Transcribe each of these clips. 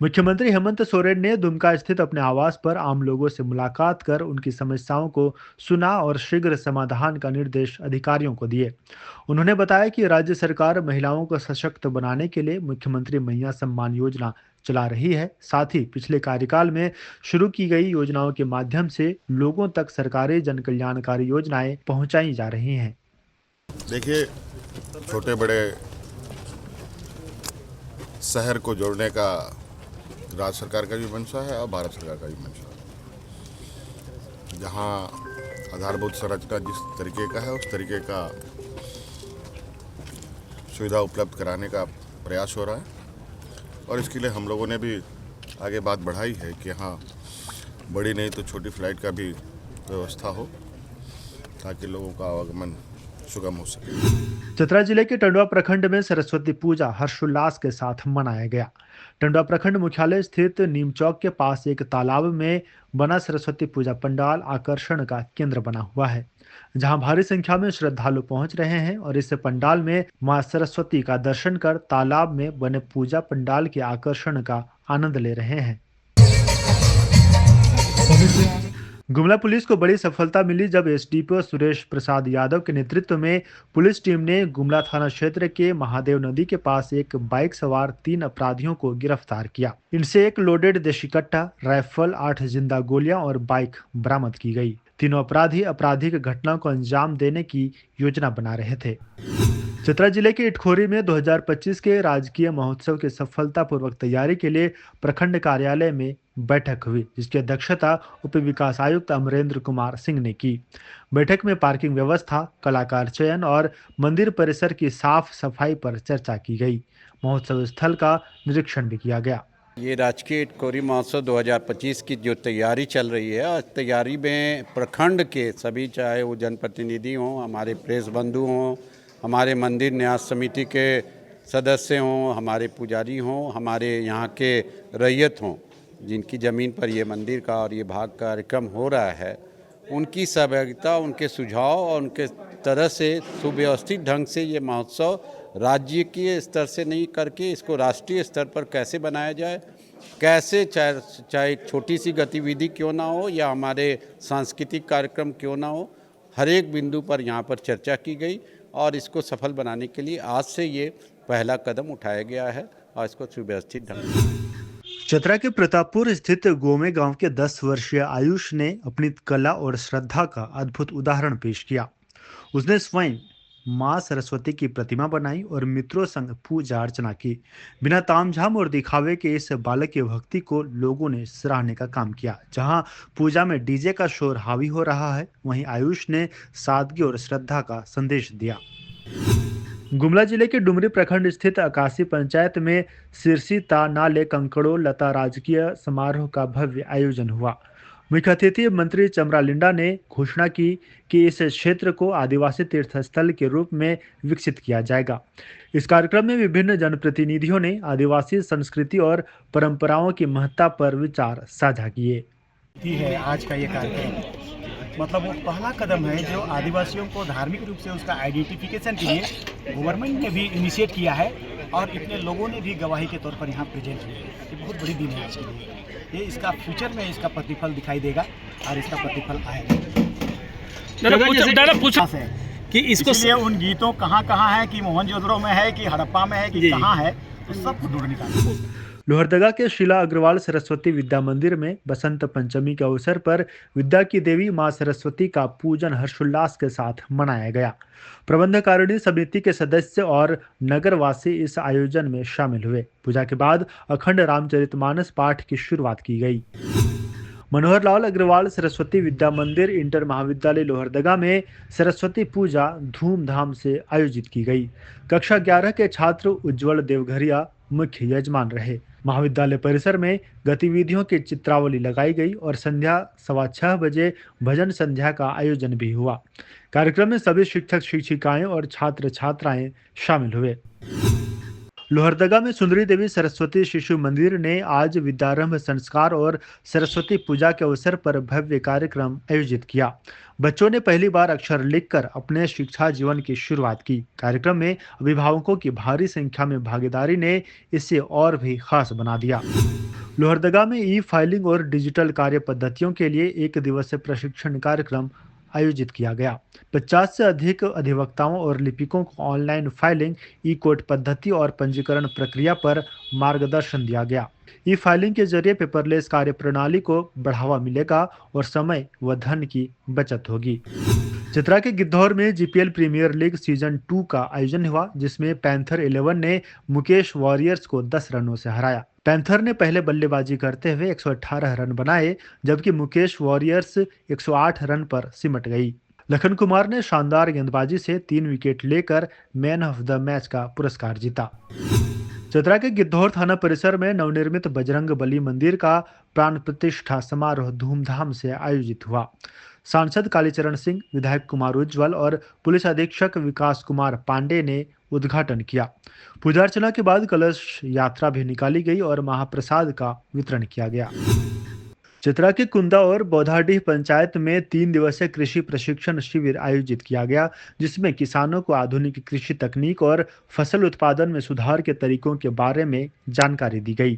मुख्यमंत्री हेमंत सोरेन ने दुमका स्थित अपने आवास पर आम लोगों से मुलाकात कर उनकी समस्याओं को सुना और शीघ्र समाधान का निर्देश अधिकारियों को दिए। उन्होंने बताया कि राज्य सरकार महिलाओं को सशक्त बनाने के लिए मुख्यमंत्री मैया सम्मान योजना चला रही है। साथ ही पिछले कार्यकाल में शुरू की गई योजनाओं के माध्यम से लोगों तक सरकारी जन कल्याणकारी योजनाएं पहुंचाई जा रही हैं। देखिए, छोटे बड़े शहर को जोड़ने का राज्य सरकार का भी मंशा है और भारत सरकार का भी मंशा है। जहाँ आधारभूत संरचना जिस तरीके का है उस तरीके का सुविधा उपलब्ध कराने का प्रयास हो रहा है और इसके लिए हम लोगों ने भी आगे बात बढ़ाई है कि हाँ, बड़ी नहीं तो छोटी फ्लाइट का भी व्यवस्था हो ताकि लोगों का आवागमन सुगम हो सके। चतरा जिले के टंडवा प्रखंड में सरस्वती पूजा हर्षोल्लास के साथ मनाया गया। टंडवा प्रखंड मुख्यालय स्थित नीम चौक के पास एक तालाब में बना सरस्वती पूजा पंडाल आकर्षण का केंद्र बना हुआ है, जहां भारी संख्या में श्रद्धालु पहुंच रहे हैं और इस पंडाल में मां सरस्वती का दर्शन कर तालाब में बने पूजा पंडाल के आकर्षण का आनंद ले रहे हैं। गुमला पुलिस को बड़ी सफलता मिली जब एसडीपीओ सुरेश प्रसाद यादव के नेतृत्व में पुलिस टीम ने गुमला थाना क्षेत्र के महादेव नदी के पास एक बाइक सवार 3 अपराधियों को गिरफ्तार किया। इनसे एक लोडेड देशी कट्टा, राइफल, 8 जिंदा गोलियां और बाइक बरामद की गई। तीनों अपराधी आपराधिक घटनाओं को अंजाम देने की योजना बना रहे थे। चतरा जिले के इटखोरी में 2025 के राजकीय महोत्सव की सफलतापूर्वक तैयारी के लिए प्रखंड कार्यालय में बैठक हुई, जिसकी अध्यक्षता उप विकास आयुक्त अमरेंद्र कुमार सिंह ने की। बैठक में पार्किंग व्यवस्था, कलाकार चयन और मंदिर परिसर की साफ सफाई पर चर्चा की गई। महोत्सव स्थल का निरीक्षण भी किया गया। ये राजकीय इटखोरी महोत्सव 2025 की जो तैयारी चल रही है, और तैयारी में प्रखंड के सभी, चाहे वो जनप्रतिनिधि हों, हमारे प्रेस बंधु हों, हमारे मंदिर न्यास समिति के सदस्य हों, हमारे पुजारी हों, हमारे यहाँ के रैयत हों, जिनकी ज़मीन पर ये मंदिर का और ये भाग कार्यक्रम हो रहा है, उनकी सहभागिता, उनके सुझाव और उनके तरह से सुव्यवस्थित ढंग से ये महोत्सव राज्य के स्तर से नहीं करके इसको राष्ट्रीय स्तर पर कैसे बनाया जाए, कैसे चाहे छोटी सी गतिविधि क्यों ना हो या हमारे सांस्कृतिक कार्यक्रम क्यों ना हो, हर एक बिंदु पर यहाँ पर चर्चा की गई और इसको सफल बनाने के लिए आज से ये पहला कदम उठाया गया है और इसको सुव्यवस्थित ढंग से। चतरा के प्रतापपुर स्थित गोमे गांव के 10 वर्षीय आयुष ने अपनी कला और श्रद्धा का अद्भुत उदाहरण पेश किया। उसने स्वयं मां सरस्वती की प्रतिमा बनाई और मित्रों संग पूजा अर्चना की। बिना तामझाम और दिखावे के इस बालक की भक्ति को लोगों ने सराहने का काम किया। जहां पूजा में डीजे का शोर हावी हो रहा है, वहीं आयुष ने सादगी और श्रद्धा का संदेश दिया। गुमला जिले के डुमरी प्रखंड स्थित अकासी पंचायत में सिरसी ता नाले कंकड़ो लता राजकीय समारोह का भव्य आयोजन हुआ। मुख्य अतिथि मंत्री चमरा लिंडा ने घोषणा की कि इस क्षेत्र को आदिवासी तीर्थ स्थल के रूप में विकसित किया जाएगा। इस कार्यक्रम में विभिन्न जनप्रतिनिधियों ने आदिवासी संस्कृति और परंपराओं की महत्ता पर विचार साझा किए। है आज का ये कार्यक्रम, मतलब वो पहला कदम है जो आदिवासियों को धार्मिक रूप से उसका आइडेंटिफिकेशन के लिए गवर्नमेंट ने भी इनिशिएट किया है और इतने लोगों ने भी गवाही के तौर पर यहाँ प्रेजेंट हुए। ये बहुत बड़ी दिन है आज के लिए। ये इसका फ्यूचर में इसका प्रतिफल दिखाई देगा और इसका प्रतिफल आएगा। कि इसलिए उन गीतों कहाँ है कि मोहनजोदड़ो में है कि हड़प्पा में है कि कहाँ है, तो सब ढूंढ निकालेंगे। लोहरदगा के शिला अग्रवाल सरस्वती विद्या मंदिर में बसंत पंचमी के अवसर पर विद्या की देवी मां सरस्वती का पूजन हर्षोल्लास के साथ मनाया गया। प्रबंधकारिणी समिति के सदस्य और नगरवासी इस आयोजन में शामिल हुए। पूजा के बाद अखंड रामचरितमानस पाठ की शुरुआत की गई। मनोहर लाल अग्रवाल सरस्वती विद्या मंदिर इंटर महाविद्यालय लोहरदगा में सरस्वती पूजा धूमधाम से आयोजित की गई। कक्षा 11 के छात्र उज्जवल देवघरिया मुख्य यजमान रहे। महाविद्यालय परिसर में गतिविधियों की चित्रावली लगाई गई और संध्या 6:15 बजे भजन संध्या का आयोजन भी हुआ। कार्यक्रम में सभी शिक्षक शिक्षिकाएं और छात्र छात्राएं शामिल हुए। लोहरदगा में सुंदरी देवी सरस्वती शिशु मंदिर ने आज विद्यारंभ संस्कार और सरस्वती पूजा के अवसर पर भव्य कार्यक्रम आयोजित किया। बच्चों ने पहली बार अक्षर लिखकर अपने शिक्षा जीवन की शुरुआत की। कार्यक्रम में अभिभावकों की भारी संख्या में भागीदारी ने इसे और भी खास बना दिया। लोहरदगा में ई फाइलिंग और डिजिटल कार्य पद्धतियों के लिए एक दिवसीय प्रशिक्षण कार्यक्रम आयोजित किया गया। 50 से अधिक अधिवक्ताओं और लिपिकों को ऑनलाइन फाइलिंग, ई कोर्ट पद्धति और पंजीकरण प्रक्रिया पर मार्गदर्शन दिया गया। ई फाइलिंग के जरिए पेपरलेस कार्य प्रणाली को बढ़ावा मिलेगा और समय व धन की बचत होगी। चतरा के गिद्धौर में जीपीएल प्रीमियर लीग सीजन 2 का आयोजन हुआ, जिसमें पैंथर 11 ने मुकेश वॉरियर्स को 10 रनों से हराया। पैंथर ने पहले बल्लेबाजी करते हुए 118 रन बनाए, जबकि मुकेश वॉरियर्स 108 रन पर सिमट गई। लखन कुमार ने शानदार गेंदबाजी से 3 विकेट लेकर मैन ऑफ द मैच का पुरस्कार जीता। चतरा के गिद्धौर थाना परिसर में नवनिर्मित बजरंग बली मंदिर का प्राण प्रतिष्ठा समारोह धूमधाम से आयोजित हुआ। सांसद कालीचरण सिंह, विधायक कुमार उज्ज्वल और पुलिस अधीक्षक विकास कुमार पांडे ने उद्घाटन किया। पूजा अर्चना के बाद कलश यात्रा भी निकाली गई और महाप्रसाद का वितरण किया गया। चतरा के कुंदा और बौधाडीह पंचायत में 3 दिवसीय कृषि प्रशिक्षण शिविर आयोजित किया गया, जिसमें किसानों को आधुनिक कृषि तकनीक और फसल उत्पादन में सुधार के तरीकों के बारे में जानकारी दी गई।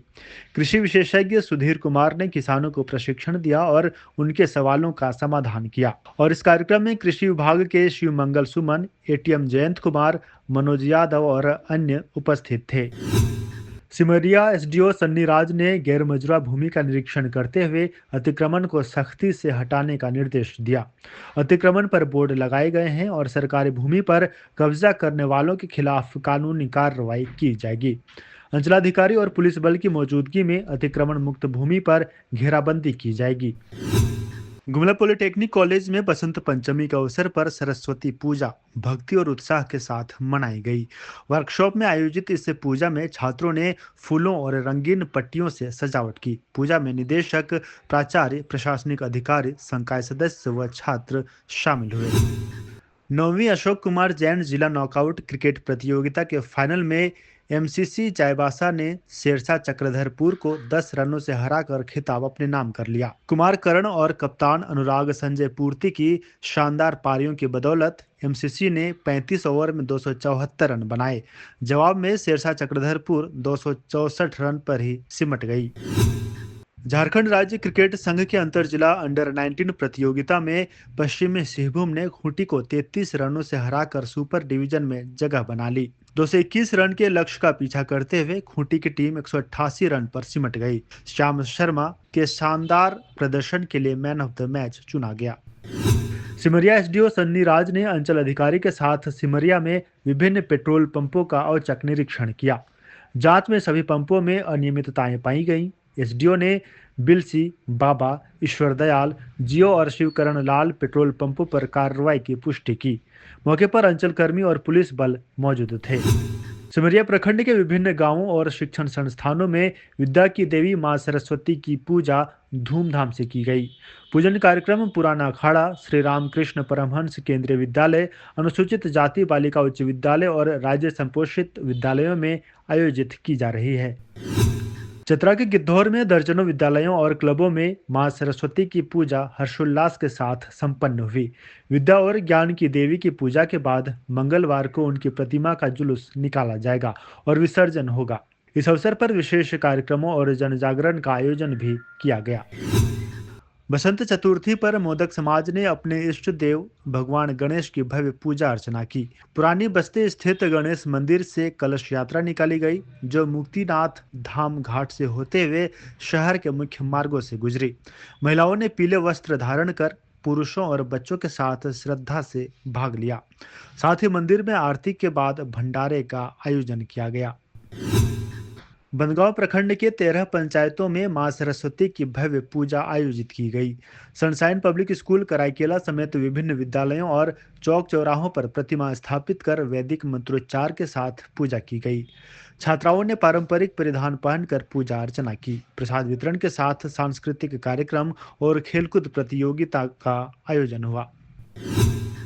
कृषि विशेषज्ञ सुधीर कुमार ने किसानों को प्रशिक्षण दिया और उनके सवालों का समाधान किया। और इस कार्यक्रम में कृषि विभाग के शिव मंगल सुमन, एटीएम जयंत कुमार, मनोज यादव और अन्य उपस्थित थे। सिमरिया एसडीओ सन्नी राज ने गैर मजरूआ भूमि का निरीक्षण करते हुए अतिक्रमण को सख्ती से हटाने का निर्देश दिया। अतिक्रमण पर बोर्ड लगाए गए हैं और सरकारी भूमि पर कब्जा करने वालों के खिलाफ कानूनी कार्रवाई की जाएगी। अंचलाधिकारी और पुलिस बल की मौजूदगी में अतिक्रमण मुक्त भूमि पर घेराबंदी की जाएगी। गुमला पॉलिटेक्निक कॉलेज में बसंत पंचमी के अवसर पर सरस्वती पूजा भक्ति और उत्साह के साथ मनाई गई। वर्कशॉप में आयोजित इस पूजा में छात्रों ने फूलों और रंगीन पट्टियों से सजावट की। पूजा में निदेशक, प्राचार्य, प्रशासनिक अधिकारी, संकाय सदस्य व छात्र शामिल हुए। 9वीं अशोक कुमार जैन जिला नॉकआउट क्रिकेट प्रतियोगिता के फाइनल में एमसीसी चाईबासा ने शेरशाह चक्रधरपुर को 10 रनों से हराकर खिताब अपने नाम कर लिया। कुमार करण और कप्तान अनुराग संजय पूर्ति की शानदार पारियों की बदौलत एमसीसी ने 35 ओवर में 274 रन बनाए। जवाब में शेरशाह चक्रधरपुर 264 रन पर ही सिमट गई। झारखंड राज्य क्रिकेट संघ के अंतर जिला अंडर 19 प्रतियोगिता में पश्चिमी सिंहभूम ने खूंटी को 33 रनों से हराकर सुपर डिवीजन में जगह बना ली। 221 रन के लक्ष्य का पीछा करते हुए खूंटी की टीम 188 रन पर सिमट गई। श्याम शर्मा के शानदार प्रदर्शन के लिए मैन ऑफ द मैच चुना गया। सिमरिया एसडीओ सन्नी राज ने अंचल अधिकारी के साथ सिमरिया में विभिन्न पेट्रोल पंपों का औचक निरीक्षण किया। जांच में सभी पंपों में अनियमितताएं पाई गईं। एसडीओ ने बिलसी, बाबा, ईश्वर दयाल, जियो और शिवकरण लाल पेट्रोल पंपों पर कार्रवाई की पुष्टि की। मौके पर अंचल कर्मी और पुलिस बल मौजूद थे। सिमरिया प्रखंड के विभिन्न गांवों और शिक्षण संस्थानों में विद्या की देवी मां सरस्वती की पूजा धूमधाम से की गई। पूजन कार्यक्रम पुराना अखाड़ा, श्री रामकृष्ण परमहंस केंद्रीय विद्यालय, अनुसूचित जाति बालिका उच्च विद्यालय और राज्य संपोषित विद्यालयों में आयोजित की जा रही है। चतरा के गिद्धौर में दर्जनों विद्यालयों और क्लबों में मां सरस्वती की पूजा हर्षोल्लास के साथ संपन्न हुई। विद्या और ज्ञान की देवी की पूजा के बाद मंगलवार को उनकी प्रतिमा का जुलूस निकाला जाएगा और विसर्जन होगा। इस अवसर पर विशेष कार्यक्रमों और जनजागरण का आयोजन भी किया गया। बसंत चतुर्थी पर मोदक समाज ने अपने इष्ट देव भगवान गणेश की भव्य पूजा अर्चना की। पुरानी बस्ती स्थित गणेश मंदिर से कलश यात्रा निकाली गई, जो मुक्तिनाथ धाम घाट से होते हुए शहर के मुख्य मार्गों से गुजरी। महिलाओं ने पीले वस्त्र धारण कर पुरुषों और बच्चों के साथ श्रद्धा से भाग लिया। साथ ही मंदिर में आरती के बाद भंडारे का आयोजन किया गया। बंदगांव प्रखंड के 13 पंचायतों में मां सरस्वती की भव्य पूजा आयोजित की गई। सनशाइन पब्लिक स्कूल कराईकेला समेत विभिन्न विद्यालयों और चौक चौराहों पर प्रतिमा स्थापित कर वैदिक मंत्रोच्चार के साथ पूजा की गई। छात्राओं ने पारंपरिक परिधान पहनकर पूजा अर्चना की। प्रसाद वितरण के साथ सांस्कृतिक कार्यक्रम और खेलकूद प्रतियोगिता का आयोजन हुआ।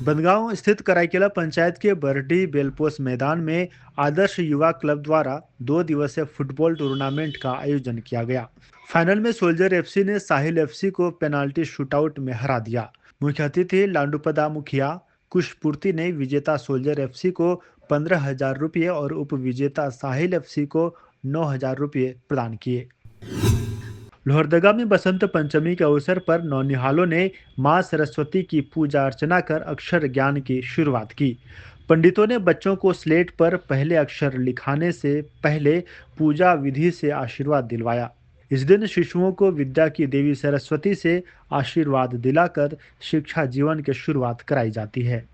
बनगांव स्थित कराईकेला पंचायत के बरडी बेलपोस मैदान में आदर्श युवा क्लब द्वारा 2 दिवसीय फुटबॉल टूर्नामेंट का आयोजन किया गया। फाइनल में सोल्जर एफसी ने साहिल एफसी को पेनाल्टी शूटआउट में हरा दिया। मुख्य अतिथि लांडूपदा मुखिया कुशपूर्ति ने विजेता सोल्जर एफसी को 15,000 रुपये और उप विजेता साहिल एफसी को 9,000 रुपये प्रदान किए। लोहरदगा में बसंत पंचमी के अवसर पर नौनिहालों ने मां सरस्वती की पूजा अर्चना कर अक्षर ज्ञान की शुरुआत की। पंडितों ने बच्चों को स्लेट पर पहले अक्षर लिखाने से पहले पूजा विधि से आशीर्वाद दिलवाया। इस दिन शिशुओं को विद्या की देवी सरस्वती से आशीर्वाद दिलाकर शिक्षा जीवन की शुरुआत कराई जाती है।